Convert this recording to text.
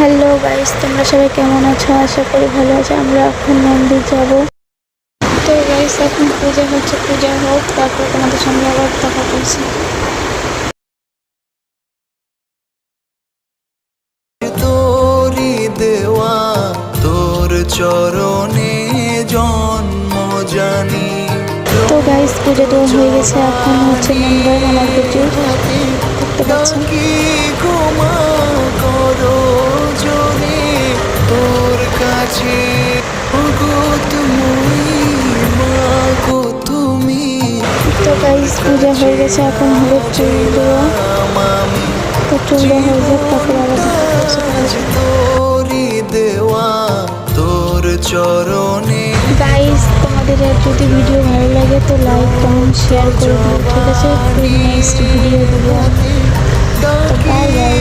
Hello guys, তোমরা সবাই কেমন আছো? আশা করি ভালো আছো। আমরা এখন মন্দির যাব। তো গাইস, এখন পূজা হচ্ছে, পূজা হোক, তারপর তোমাদের সঙ্গে আবার দেখা করছি। তোরি দেওয়া তোর চরণে জন্ম জানি। তো গাইস, পূজা দেওয়া হয়ে গেছে। এখন হচ্ছে মন্দির আমার পুজো দেখতে পাচ্ছেন। ক্ষমা করো জোরে তোর কাছে তুমি। তো গাইস, পূজা হয়ে গেছে। এখন হবে চুল দেওয়া। তো চুল দেওয়া হয়ে যাক, তারপর আবার দেখা করছি। তোরি দেওয়া তোর চরণে। গাইস, তোমাদের যদি ভিডিও ভালো লাগে তো লাইক কমেন্ট শেয়ার করে দিও, ঠিক আছে? নেক্সট ভিডিও দেবো। তো বাই বাই।